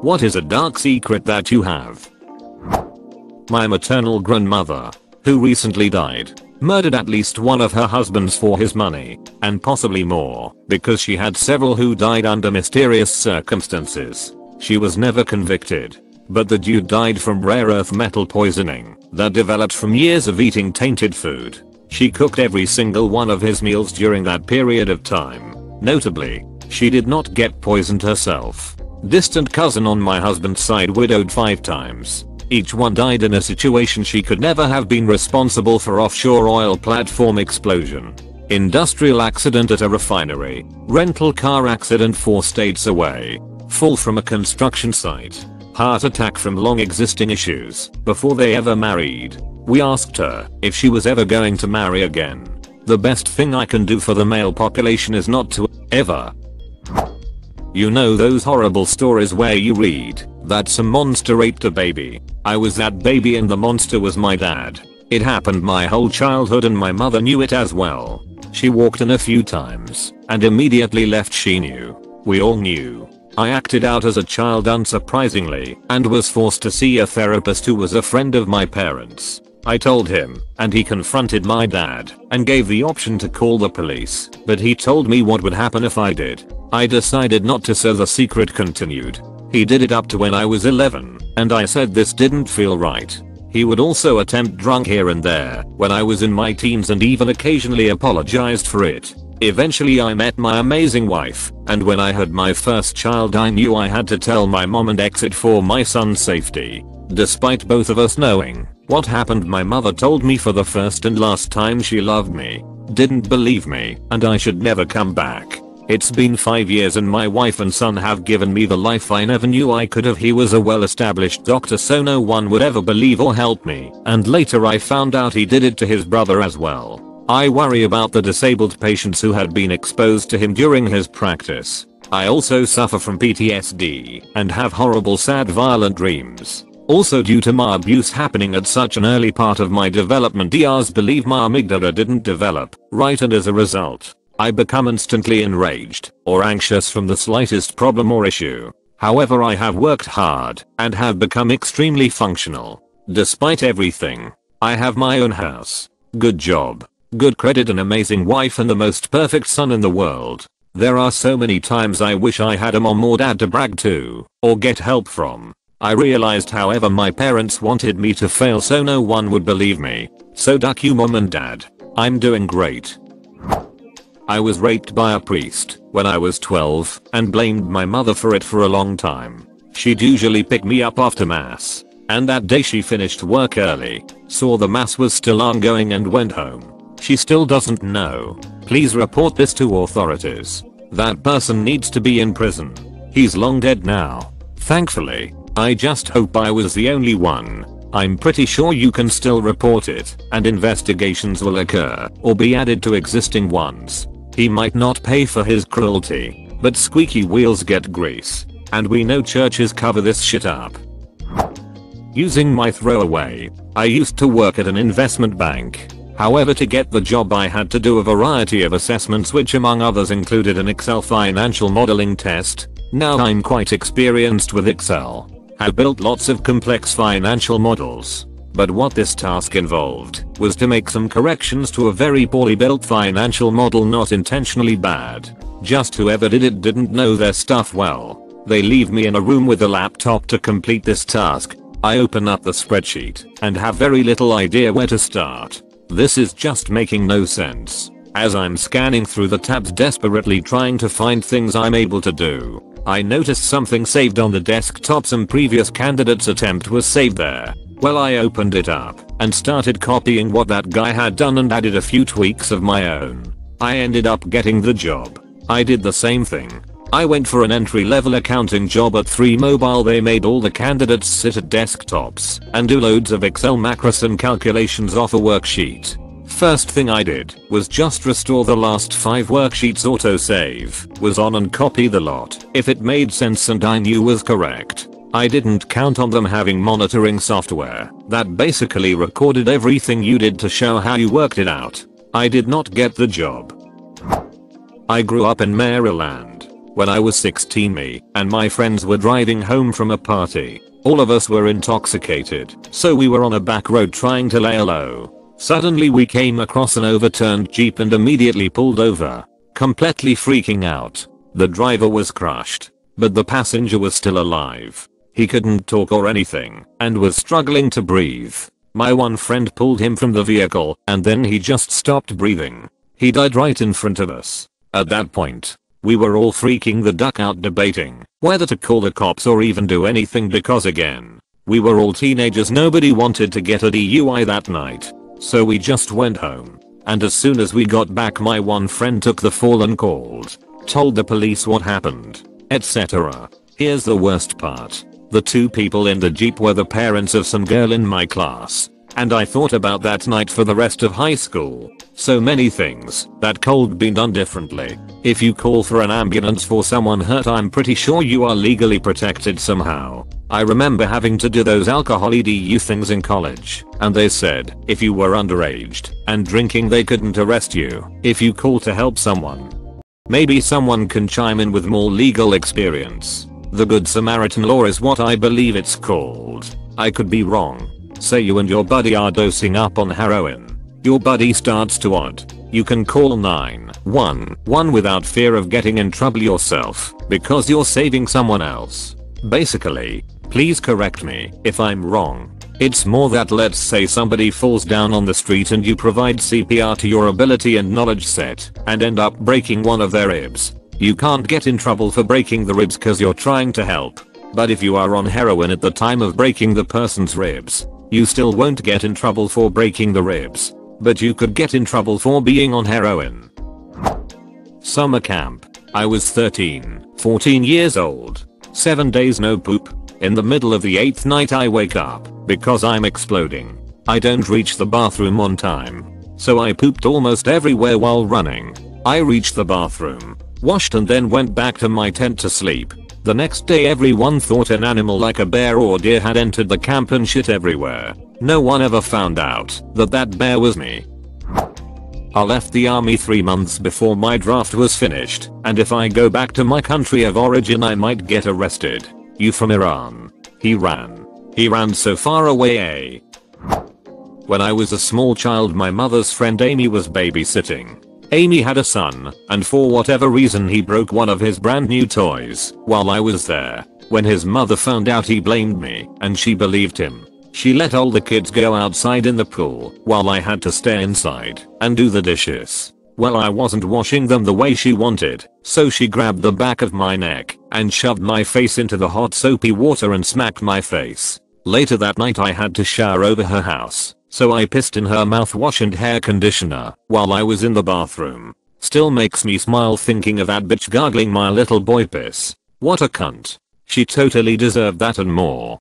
What is a dark secret that you have? My maternal grandmother, who recently died, murdered at least one of her husbands for his money, and possibly more, because she had several who died under mysterious circumstances. She was never convicted. But the dude died from rare earth metal poisoning that developed from years of eating tainted food. She cooked every single one of his meals during that period of time. Notably, she did not get poisoned herself. Distant cousin on my husband's side widowed 5 times. Each one died in a situation she could never have been responsible for. Offshore oil platform explosion. Industrial accident at a refinery. Rental car accident 4 states away. Fall from a construction site. Heart attack from long existing issues before they ever married. We asked her if she was ever going to marry again. The best thing I can do for the male population is not to ever. You know those horrible stories where you read that some monster raped a baby. I was that baby and the monster was my dad. It happened my whole childhood and my mother knew it as well. She walked in a few times and immediately left. She knew. We all knew. I acted out as a child unsurprisingly and was forced to see a therapist who was a friend of my parents. I told him and he confronted my dad and gave the option to call the police, but he told me what would happen if I did. I decided not to, so the secret continued. He did it up to when I was 11 and I said this didn't feel right. He would also attempt drunk here and there when I was in my teens and even occasionally apologized for it. Eventually I met my amazing wife, and when I had my first child I knew I had to tell my mom and exit for my son's safety. Despite both of us knowing what happened, my mother told me for the first and last time she loved me, didn't believe me, and I should never come back. It's been 5 years and my wife and son have given me the life I never knew I could have. He was a well-established doctor, so no one would ever believe or help me, and later I found out he did it to his brother as well. I worry about the disabled patients who had been exposed to him during his practice. I also suffer from PTSD and have horrible, sad, violent dreams. Also, due to my abuse happening at such an early part of my development, DRs believe my amygdala didn't develop right, and as a result, I become instantly enraged or anxious from the slightest problem or issue. However, I have worked hard and have become extremely functional. Despite everything, I have my own house, good job, good credit, an amazing wife, and the most perfect son in the world. There are so many times I wish I had a mom or dad to brag to or get help from. I realized, however, my parents wanted me to fail so no one would believe me. So duck you, mom and dad. I'm doing great. I was raped by a priest when I was 12 and blamed my mother for it for a long time. She'd usually pick me up after mass, and that day she finished work early, saw the mass was still ongoing and went home. She still doesn't know. Please report this to authorities. That person needs to be in prison. He's long dead now. Thankfully, I just hope I was the only one. I'm pretty sure you can still report it, and investigations will occur or be added to existing ones. He might not pay for his cruelty, but squeaky wheels get grease, and we know churches cover this shit up. Using my throwaway. I used to work at an investment bank. However, to get the job I had to do a variety of assessments, which among others included an Excel financial modeling test. Now I'm quite experienced with Excel. Have built lots of complex financial models. But what this task involved was to make some corrections to a very poorly built financial model, not intentionally bad. Just whoever did it didn't know their stuff well. They leave me in a room with a laptop to complete this task. I open up the spreadsheet and have very little idea where to start. This is just making no sense. As I'm scanning through the tabs desperately trying to find things I'm able to do, I noticed something saved on the desktop. Some previous candidate's attempt was saved there. Well, I opened it up and started copying what that guy had done and added a few tweaks of my own. I ended up getting the job. I did the same thing. I went for an entry-level accounting job at 3 Mobile. They made all the candidates sit at desktops and do loads of Excel macros and calculations off a worksheet. First thing I did was just restore the last 5 worksheets. Autosave was on and copy the lot if it made sense and I knew was correct. I didn't count on them having monitoring software that basically recorded everything you did to show how you worked it out. I did not get the job. I grew up in Maryland. When I was 16, me and my friends were driving home from a party. All of us were intoxicated, so we were on a back road trying to lay low. Suddenly we came across an overturned Jeep and immediately pulled over, completely freaking out. The driver was crushed, but the passenger was still alive. He couldn't talk or anything and was struggling to breathe. My one friend pulled him from the vehicle and then he just stopped breathing. He died right in front of us. At that point, we were all freaking the duck out debating whether to call the cops or even do anything because again, we were all teenagers, nobody wanted to get a DUI that night. So we just went home. And as soon as we got back, my one friend took the fall and told the police what happened, etc. Here's the worst part. The two people in the Jeep were the parents of some girl in my class. And I thought about that night for the rest of high school. So many things that could be done differently. If you call for an ambulance for someone hurt, I'm pretty sure you are legally protected somehow. I remember having to do those alcohol EDU things in college, and they said if you were underage and drinking they couldn't arrest you if you call to help someone. Maybe someone can chime in with more legal experience. The Good Samaritan law is what I believe it's called. I could be wrong. Say you and your buddy are dosing up on heroin. Your buddy starts to odd. You can call 911 without fear of getting in trouble yourself because you're saving someone else. Basically, please correct me if I'm wrong. It's more that let's say somebody falls down on the street and you provide CPR to your ability and knowledge set and end up breaking one of their ribs. You can't get in trouble for breaking the ribs cause you're trying to help. But if you are on heroin at the time of breaking the person's ribs, you still won't get in trouble for breaking the ribs. But you could get in trouble for being on heroin. Summer camp. I was 14 years old. 7 days no poop. In the middle of the 8th night I wake up because I'm exploding. I don't reach the bathroom on time. So I pooped almost everywhere while running. I reached the bathroom, washed and then went back to my tent to sleep. The next day everyone thought an animal like a bear or deer had entered the camp and shit everywhere. No one ever found out that bear was me. I left the army 3 months before my draft was finished, and if I go back to my country of origin I might get arrested. You from Iran? He ran so far away. When I was a small child my mother's friend Amy was babysitting. Amy had a son, and for whatever reason he broke one of his brand new toys while I was there. When his mother found out he blamed me, and she believed him. She let all the kids go outside in the pool while I had to stay inside and do the dishes. Well, I wasn't washing them the way she wanted, so she grabbed the back of my neck and shoved my face into the hot soapy water and smacked my face. Later that night I had to shower over her house, so I pissed in her mouthwash and hair conditioner while I was in the bathroom. Still makes me smile thinking of that bitch gargling my little boy piss. What a cunt. She totally deserved that and more.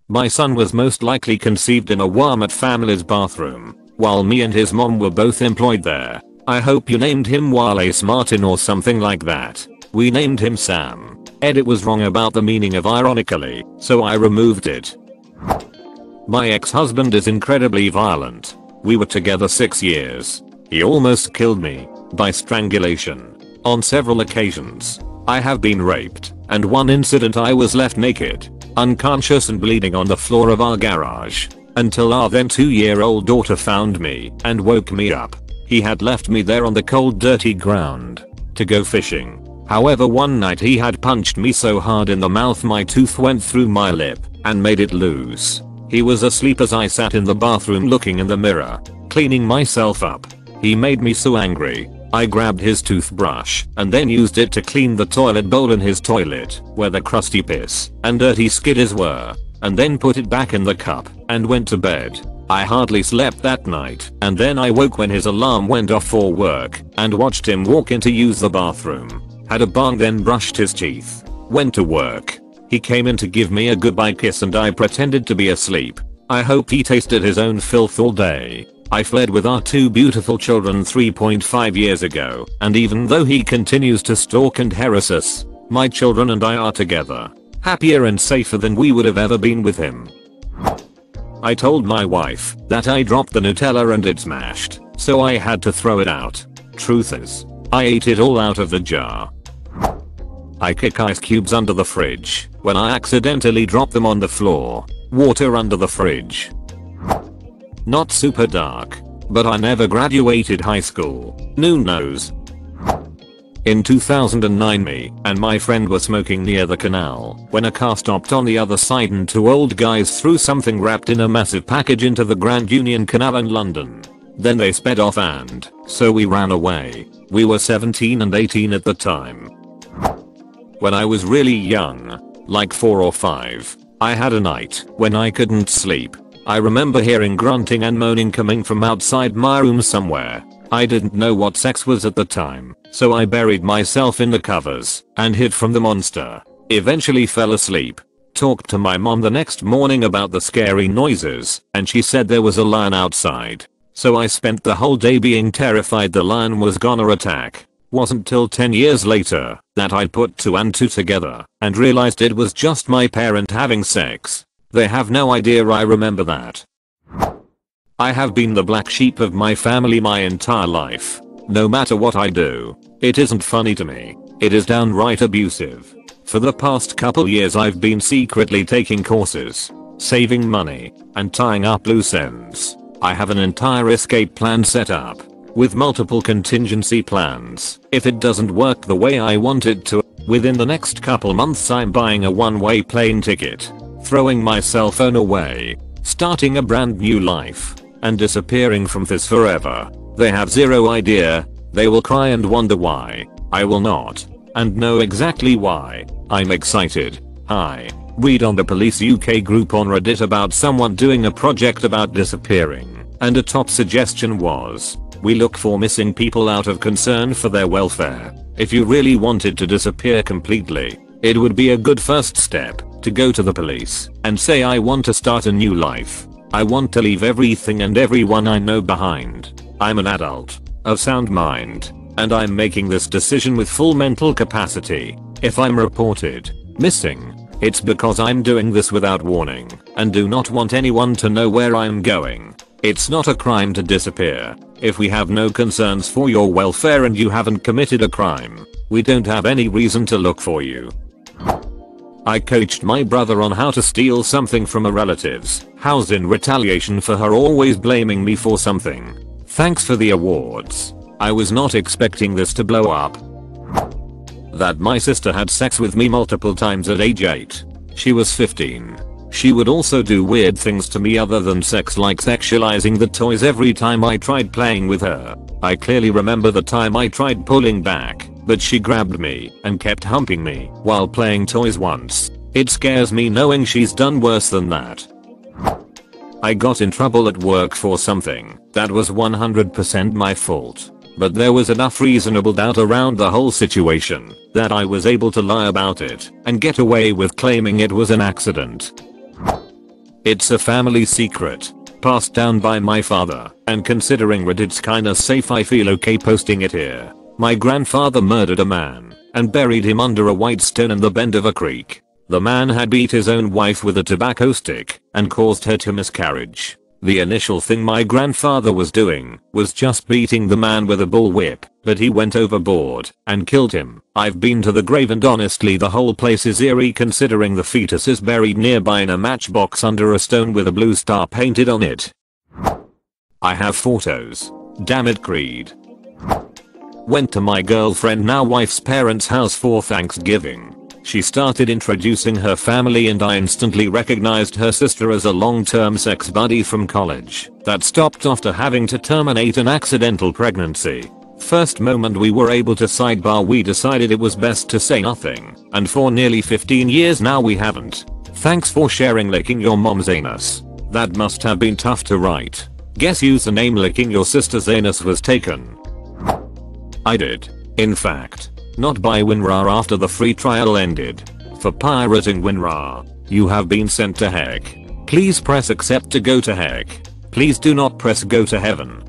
My son was most likely conceived in a Walmart family's bathroom, while me and his mom were both employed there. I hope you named him Wallace Martin or something like that. We named him Sam. Edit was wrong about the meaning of ironically, so I removed it. My ex-husband is incredibly violent. We were together 6 years. He almost killed me by strangulation. On several occasions, I have been raped, and one incident I was left naked, unconscious and bleeding on the floor of our garage, until our then 2-year-old daughter found me and woke me up. He had left me there on the cold dirty ground to go fishing. However, one night he had punched me so hard in the mouth my tooth went through my lip and made it loose. He was asleep as I sat in the bathroom looking in the mirror, cleaning myself up. He made me so angry, I grabbed his toothbrush and then used it to clean the toilet bowl in his toilet where the crusty piss and dirty skidders were, and then put it back in the cup and went to bed. I hardly slept that night, and then I woke when his alarm went off for work and watched him walk in to use the bathroom. Had a bong, then brushed his teeth. Went to work. He came in to give me a goodbye kiss and I pretended to be asleep. I hope he tasted his own filth all day. I fled with our 2 beautiful children 3.5 years ago, and even though he continues to stalk and harass us, my children and I are together, happier and safer than we would have ever been with him. I told my wife that I dropped the Nutella and it smashed, so I had to throw it out. Truth is, I ate it all out of the jar. I kick ice cubes under the fridge when I accidentally drop them on the floor. Water under the fridge. Not super dark, but I never graduated high school. Who knows? In 2009 me and my friend were smoking near the canal when a car stopped on the other side and two old guys threw something wrapped in a massive package into the Grand Union Canal in London. Then they sped off and so we ran away. We were 17 and 18 at the time. When I was really young, like 4 or 5, I had a night when I couldn't sleep. I remember hearing grunting and moaning coming from outside my room somewhere. I didn't know what sex was at the time, so I buried myself in the covers and hid from the monster. Eventually fell asleep. Talked to my mom the next morning about the scary noises, and she said there was a lion outside. So I spent the whole day being terrified the lion was gonna attack. Wasn't till 10 years later that I put 2 and 2 together and realized it was just my parent having sex. They have no idea I remember that. I have been the black sheep of my family my entire life. No matter what I do, it isn't funny to me. It is downright abusive. For the past couple years I've been secretly taking courses, saving money, and tying up loose ends. I have an entire escape plan set up, with multiple contingency plans. If it doesn't work the way I want it to, within the next couple months I'm buying a one-way plane ticket, throwing my cell phone away, starting a brand new life, and disappearing from this forever. They have zero idea. They will cry and wonder why. I will not. And know exactly why. I'm excited. Hi. Read on the Police UK group on Reddit about someone doing a project about disappearing, and a top suggestion was, we look for missing people out of concern for their welfare. If you really wanted to disappear completely, it would be a good first step to go to the police and say I want to start a new life. I want to leave everything and everyone I know behind. I'm an adult, of sound mind, and I'm making this decision with full mental capacity. If I'm reported missing, it's because I'm doing this without warning and do not want anyone to know where I'm going. It's not a crime to disappear. If we have no concerns for your welfare and you haven't committed a crime, we don't have any reason to look for you. I coached my brother on how to steal something from a relative's house in retaliation for her always blaming me for something. Thanks for the awards. I was not expecting this to blow up. That my sister had sex with me multiple times at age 8. She was 15. She would also do weird things to me other than sex, like sexualizing the toys every time I tried playing with her. I clearly remember the time I tried pulling back, but she grabbed me and kept humping me while playing toys once. It scares me knowing she's done worse than that. I got in trouble at work for something that was 100% my fault, but there was enough reasonable doubt around the whole situation that I was able to lie about it and get away with claiming it was an accident. It's a family secret, passed down by my father, and considering Reddit's kinda safe I feel okay posting it here. My grandfather murdered a man and buried him under a white stone in the bend of a creek. The man had beat his own wife with a tobacco stick and caused her to miscarriage. The initial thing my grandfather was doing was just beating the man with a bullwhip, but he went overboard and killed him. I've been to the grave and honestly the whole place is eerie considering the fetus is buried nearby in a matchbox under a stone with a blue star painted on it. I have photos. Damn it, Creed. Went to my girlfriend now wife's parents' house for Thanksgiving. She started introducing her family and I instantly recognized her sister as a long-term sex buddy from college that stopped after having to terminate an accidental pregnancy. First moment we were able to sidebar, we decided it was best to say nothing, and for nearly 15 years now we haven't. Thanks for sharing licking your mom's anus. That must have been tough to write. Guess username licking your sister's anus was taken. I did. In fact. Not by WinRAR after the free trial ended. For pirating WinRAR, you have been sent to heck. Please press accept to go to heck. Please do not press go to heaven.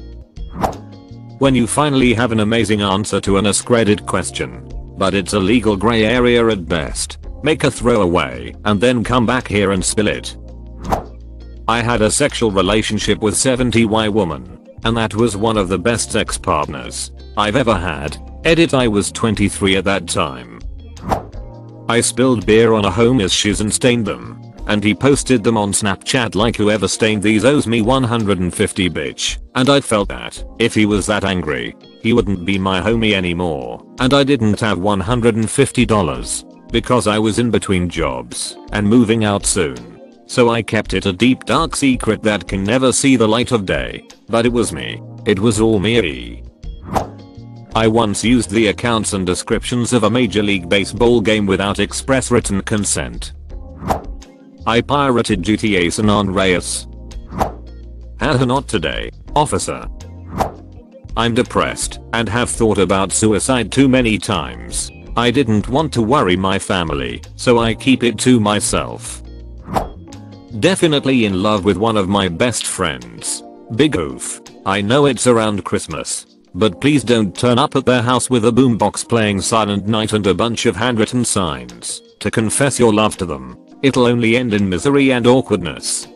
When you finally have an amazing answer to an askreddit question, but it's a legal gray area at best, make a throwaway and then come back here and spill it. I had a sexual relationship with 70Y woman, and that was one of the best sex partners I've ever had. Edit, I was 23 at that time. I spilled beer on a homie's shoes and stained them. And he posted them on Snapchat like whoever stained these owes me 150 bitch. And I felt that if he was that angry, he wouldn't be my homie anymore. And I didn't have $150 because I was in between jobs and moving out soon. So I kept it a deep dark secret that can never see the light of day. But it was me. It was all me. I once used the accounts and descriptions of a Major League Baseball game without express written consent. I pirated GTA San Andreas. Haha, not today, officer. I'm depressed and have thought about suicide too many times. I didn't want to worry my family, so I keep it to myself. Definitely in love with one of my best friends. Big oof. I know it's around Christmas, but please don't turn up at their house with a boombox playing Silent Night and a bunch of handwritten signs to confess your love to them. It'll only end in misery and awkwardness.